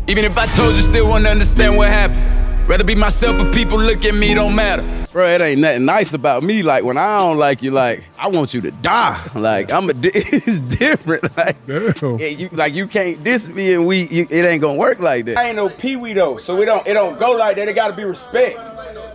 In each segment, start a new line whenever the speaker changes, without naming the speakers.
Even if I told you, still wouldn't understand what happened. Rather be myself, but people look at me, don't matter.
Bro, it ain't nothing nice about me. Like, when I don't like you, like, I want you to die. Like, it's different. Like, you can't diss me and it ain't gonna work like that. I ain't no pee-wee though, so it don't go like that. It gotta be respect.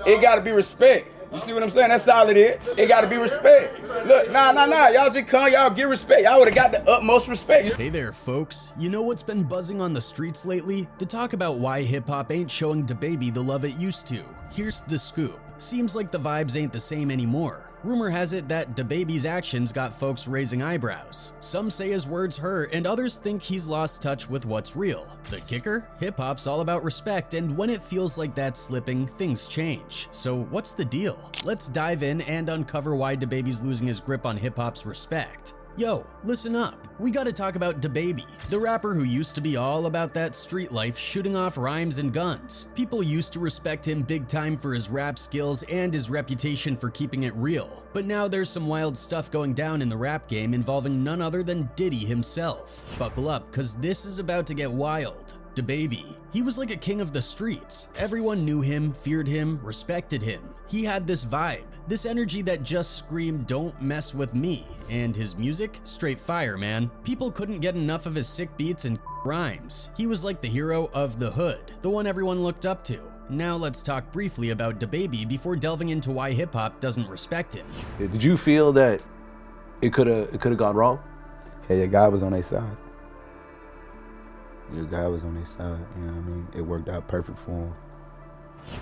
It gotta be respect. You see what I'm saying? That's all it is. It gotta be respect. Look, nah. Y'all just come, y'all give respect. Y'all would've got the utmost respect.
Hey there, folks. You know what's been buzzing on the streets lately? The talk about why hip-hop ain't showing DaBaby the love it used to. Here's the scoop. Seems like the vibes ain't the same anymore. Rumor has it that DaBaby's actions got folks raising eyebrows. Some say his words hurt, and others think he's lost touch with what's real. The kicker? Hip-hop's all about respect, and when it feels like that's slipping, things change. So what's the deal? Let's dive in and uncover why DaBaby's losing his grip on hip-hop's respect. Yo, listen up. We gotta talk about DaBaby, the rapper who used to be all about that street life, shooting off rhymes and guns. People used to respect him big time for his rap skills and his reputation for keeping it real. But now there's some wild stuff going down in the rap game involving none other than Diddy himself. Buckle up, cause this is about to get wild. DaBaby. He was like a king of the streets. Everyone knew him, feared him, respected him. He had this vibe, this energy that just screamed, "Don't mess with me." And his music? Straight fire, man. People couldn't get enough of his sick beats and rhymes. He was like the hero of the hood, the one everyone looked up to. Now let's talk briefly about DaBaby before delving into why hip-hop doesn't respect him.
Did you feel that it could have gone wrong?
Yeah, your guy was on their side. Your guy was on their side, you know what I mean? It worked out perfect for him.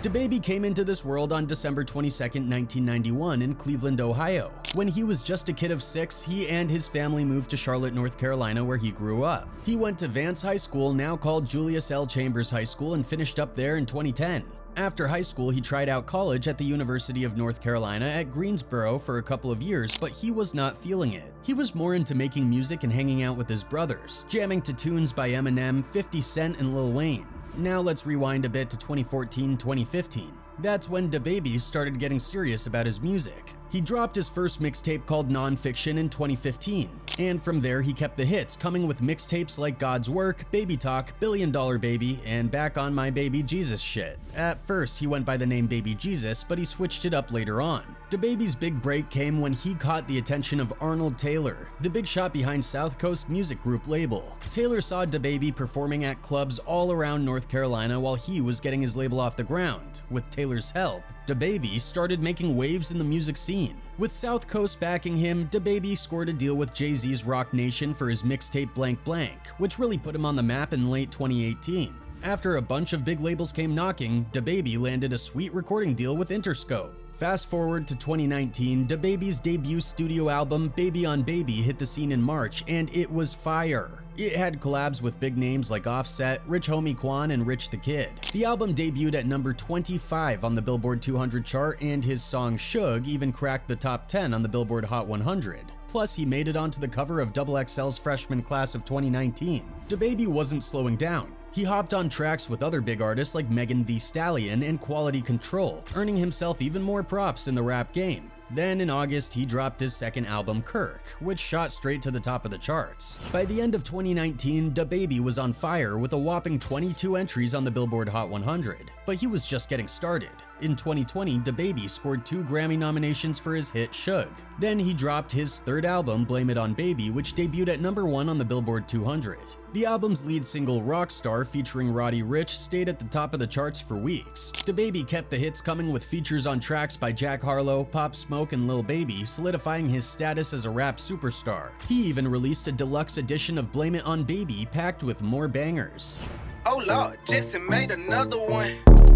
DaBaby came into this world on December 22nd, 1991 in Cleveland, Ohio. When he was just a kid of 6, he and his family moved to Charlotte, North Carolina, where he grew up. He went to Vance High School, now called Julius L. High School, and finished up there in 2010. After high school, he tried out college at the University of North Carolina at Greensboro for a couple of years, but he was not feeling it. He was more into making music and hanging out with his brothers, jamming to tunes by Eminem, 50 Cent, and Lil Wayne. Now let's rewind a bit to 2014-2015. That's when DaBaby started getting serious about his music. He dropped his first mixtape called Nonfiction in 2015, and from there he kept the hits, coming with mixtapes like God's Work, Baby Talk, $Billion Baby, and Back on My Baby Jesus Shit. At first he went by the name Baby Jesus, but he switched it up later on. DaBaby's big break came when he caught the attention of Arnold Taylor, the big shot behind South Coast Music Group label. Taylor saw DaBaby performing at clubs all around North Carolina while he was getting his label off the ground. With Taylor's help, DaBaby started making waves in the music scene. With South Coast backing him, DaBaby scored a deal with Jay-Z's Rock Nation for his mixtape Blank Blank, which really put him on the map in late 2018. After a bunch of big labels came knocking, DaBaby landed a sweet recording deal with Interscope. Fast forward to 2019, DaBaby's debut studio album, Baby on Baby, hit the scene in March, and it was fire. It had collabs with big names like Offset, Rich Homie Quan, and Rich the Kid. The album debuted at number 25 on the Billboard 200 chart, and his song Suge even cracked the top 10 on the Billboard Hot 100. Plus, he made it onto the cover of XXL's freshman class of 2019. DaBaby wasn't slowing down. He hopped on tracks with other big artists like Megan Thee Stallion and Quality Control, earning himself even more props in the rap game. Then in August, he dropped his second album, Kirk, which shot straight to the top of the charts. By the end of 2019, DaBaby was on fire with a whopping 22 entries on the Billboard Hot 100, but he was just getting started. In 2020, DaBaby scored 2 Grammy nominations for his hit Suge. Then he dropped his third album, Blame It on Baby, which debuted at number 1 on the Billboard 200. The album's lead single, Rockstar, featuring Roddy Ricch, stayed at the top of the charts for weeks. DaBaby kept the hits coming with features on tracks by Jack Harlow, Pop Smoke, and Lil Baby, solidifying his status as a rap superstar. He even released a deluxe edition of Blame It on Baby packed with more bangers.
Oh Lord, Jason made another one.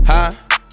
Huh?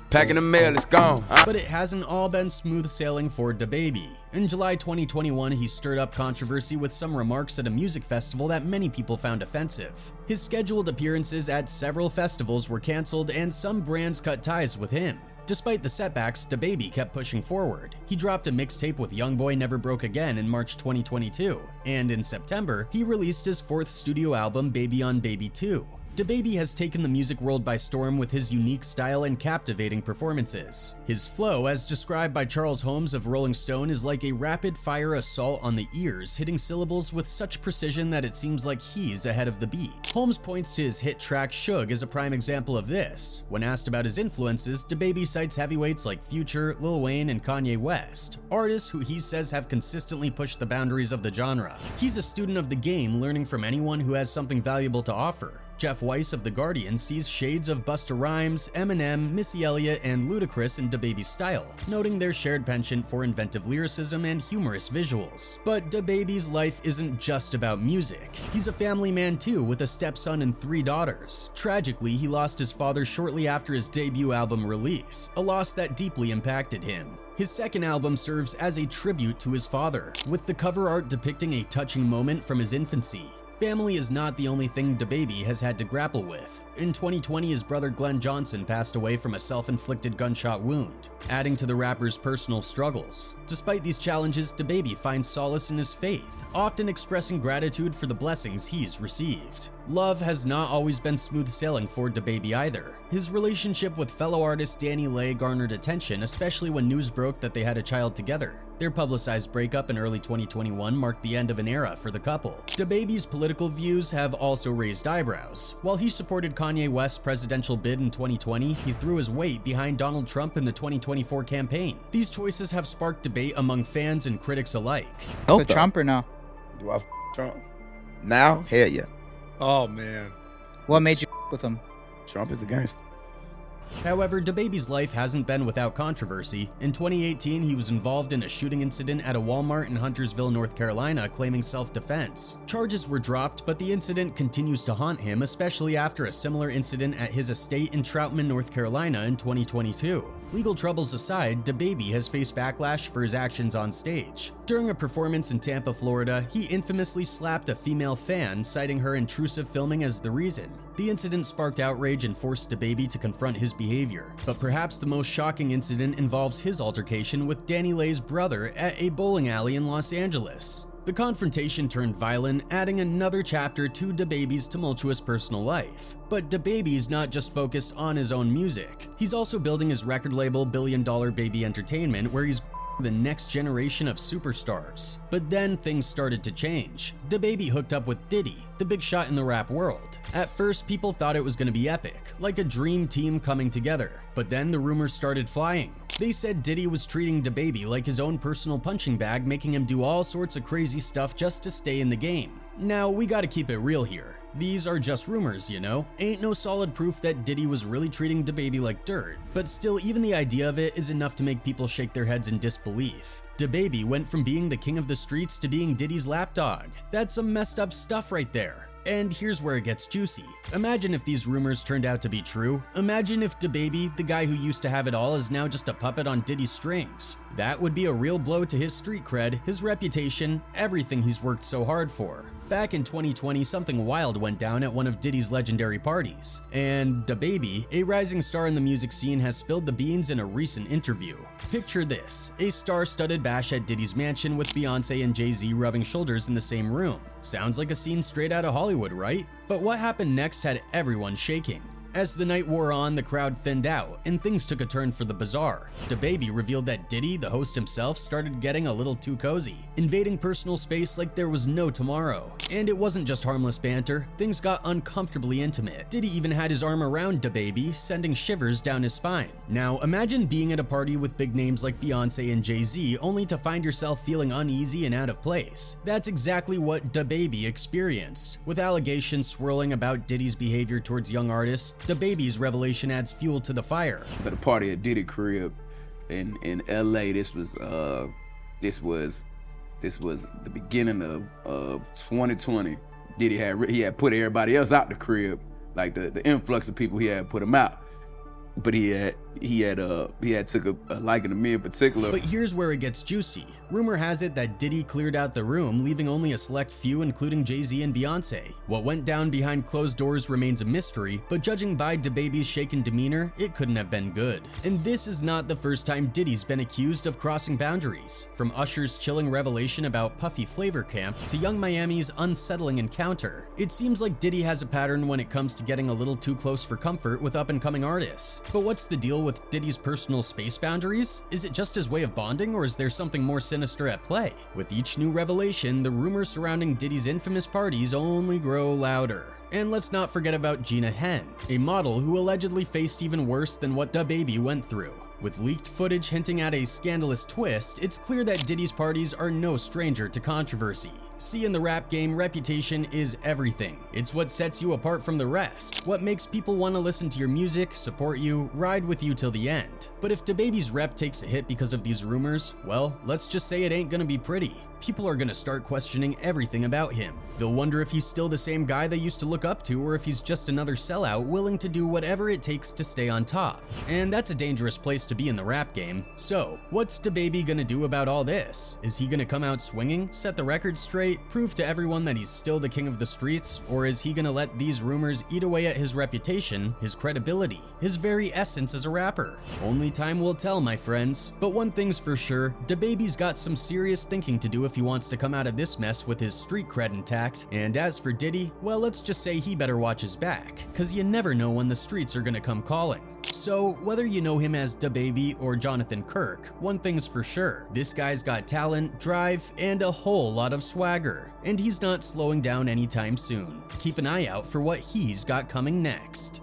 Packing the mail, it's gone.
But it hasn't all been smooth sailing for DaBaby. In July 2021, he stirred up controversy with some remarks at a music festival that many people found offensive. His scheduled appearances at several festivals were canceled, and some brands cut ties with him. Despite the setbacks, DaBaby kept pushing forward. He dropped a mixtape with Youngboy Never Broke Again in March 2022, and in September, he released his 4th studio album, Baby on Baby 2. DaBaby has taken the music world by storm with his unique style and captivating performances. His flow, as described by Charles Holmes of Rolling Stone, is like a rapid-fire assault on the ears, hitting syllables with such precision that it seems like he's ahead of the beat. Holmes points to his hit track Suge as a prime example of this. When asked about his influences, DaBaby cites heavyweights like Future, Lil Wayne, and Kanye West, artists who he says have consistently pushed the boundaries of the genre. He's a student of the game, learning from anyone who has something valuable to offer. Jeff Weiss of The Guardian sees shades of Busta Rhymes, Eminem, Missy Elliott, and Ludacris in DaBaby's style, noting their shared penchant for inventive lyricism and humorous visuals. But DaBaby's life isn't just about music. He's a family man too, with a stepson and 3 daughters. Tragically, he lost his father shortly after his debut album release, a loss that deeply impacted him. His second album serves as a tribute to his father, with the cover art depicting a touching moment from his infancy. Family is not the only thing DaBaby has had to grapple with. In 2020, his brother Glenn Johnson passed away from a self-inflicted gunshot wound, adding to the rapper's personal struggles. Despite these challenges, DaBaby finds solace in his faith, often expressing gratitude for the blessings he's received. Love has not always been smooth sailing for DaBaby either. His relationship with fellow artist Danny Lay garnered attention, especially when news broke that they had a child together. Their publicized breakup in early 2021 marked the end of an era for the couple. DaBaby's political views have also raised eyebrows. While he supported Kanye West's presidential bid in 2020, he threw his weight behind Donald Trump in the 2024 campaign. These choices have sparked debate among fans and critics alike.
With Trump or no?
Do I Trump? Now? Hell yeah.
Oh, man.
What made you with him?
Trump is a gangster.
However, DaBaby's life hasn't been without controversy. In 2018, he was involved in a shooting incident at a Walmart in Huntersville, North Carolina, claiming self-defense. Charges were dropped, but the incident continues to haunt him, especially after a similar incident at his estate in Troutman, North Carolina in 2022. Legal troubles aside, DaBaby has faced backlash for his actions on stage. During a performance in Tampa, Florida, he infamously slapped a female fan, citing her intrusive filming as the reason. The incident sparked outrage and forced DaBaby to confront his behavior. But perhaps the most shocking incident involves his altercation with Danny Lay's brother at a bowling alley in Los Angeles. The confrontation turned violent, adding another chapter to DaBaby's tumultuous personal life. But DaBaby's not just focused on his own music. He's also building his record label Billion Dollar Baby Entertainment, where he's the next generation of superstars. But then things started to change. DaBaby hooked up with Diddy, the big shot in the rap world. At first, people thought it was going to be epic, like a dream team coming together. But then the rumors started flying. They said Diddy was treating DaBaby like his own personal punching bag, making him do all sorts of crazy stuff just to stay in the game. Now, we gotta keep it real here. These are just rumors, you know? Ain't no solid proof that Diddy was really treating DaBaby like dirt. But still, even the idea of it is enough to make people shake their heads in disbelief. DaBaby went from being the king of the streets to being Diddy's lapdog. That's some messed up stuff right there. And here's where it gets juicy. Imagine if these rumors turned out to be true. Imagine if DaBaby, the guy who used to have it all, is now just a puppet on Diddy's strings. That would be a real blow to his street cred, his reputation, everything he's worked so hard for. Back in 2020, something wild went down at one of Diddy's legendary parties, and DaBaby, a rising star in the music scene, has spilled the beans in a recent interview. Picture this, a star-studded bash at Diddy's mansion with Beyonce and Jay-Z rubbing shoulders in the same room. Sounds like a scene straight out of Hollywood, right? But what happened next had everyone shaking. As the night wore on, the crowd thinned out, and things took a turn for the bizarre. DaBaby revealed that Diddy, the host himself, started getting a little too cozy, invading personal space like there was no tomorrow. And it wasn't just harmless banter, things got uncomfortably intimate. Diddy even had his arm around DaBaby, sending shivers down his spine. Now, imagine being at a party with big names like Beyonce and Jay-Z, only to find yourself feeling uneasy and out of place. That's exactly what DaBaby experienced. With allegations swirling about Diddy's behavior towards young artists, DaBaby's revelation adds fuel to the fire.
It's at a party at Diddy crib in LA. This was the beginning of 2020. Diddy had put everybody else out the crib, like the influx of people he had put him out. But he had he had took a liking to me in particular.
But here's where it gets juicy. Rumor has it that Diddy cleared out the room, leaving only a select few, including Jay-Z and Beyonce. What went down behind closed doors remains a mystery, but judging by DaBaby's shaken demeanor, it couldn't have been good. And this is not the first time Diddy's been accused of crossing boundaries. From Usher's chilling revelation about Puffy Flavor Camp to Young Miami's unsettling encounter, it seems like Diddy has a pattern when it comes to getting a little too close for comfort with up-and-coming artists. But what's the deal with Diddy's personal space boundaries? Is it just his way of bonding, or is there something more sinister at play? With each new revelation, the rumors surrounding Diddy's infamous parties only grow louder. And let's not forget about Gina Henn, a model who allegedly faced even worse than what DaBaby went through. With leaked footage hinting at a scandalous twist, it's clear that Diddy's parties are no stranger to controversy. See, in the rap game, reputation is everything. It's what sets you apart from the rest, what makes people want to listen to your music, support you, ride with you till the end. But if DaBaby's rep takes a hit because of these rumors, well, let's just say it ain't gonna be pretty. People are gonna start questioning everything about him. They'll wonder if he's still the same guy they used to look up to, or if he's just another sellout willing to do whatever it takes to stay on top. And that's a dangerous place to be in the rap game. So, what's DaBaby gonna do about all this? Is he gonna come out swinging, set the record straight, prove to everyone that he's still the king of the streets, or is he gonna let these rumors eat away at his reputation, his credibility, his very essence as a rapper? Only time will tell, my friends. But one thing's for sure, DaBaby's got some serious thinking to do if he wants to come out of this mess with his street cred intact. And as for Diddy, well, let's just say he better watch his back, cause you never know when the streets are gonna come calling. So, whether you know him as DaBaby or Jonathan Kirk, one thing's for sure, this guy's got talent, drive, and a whole lot of swagger. And he's not slowing down anytime soon. Keep an eye out for what he's got coming next.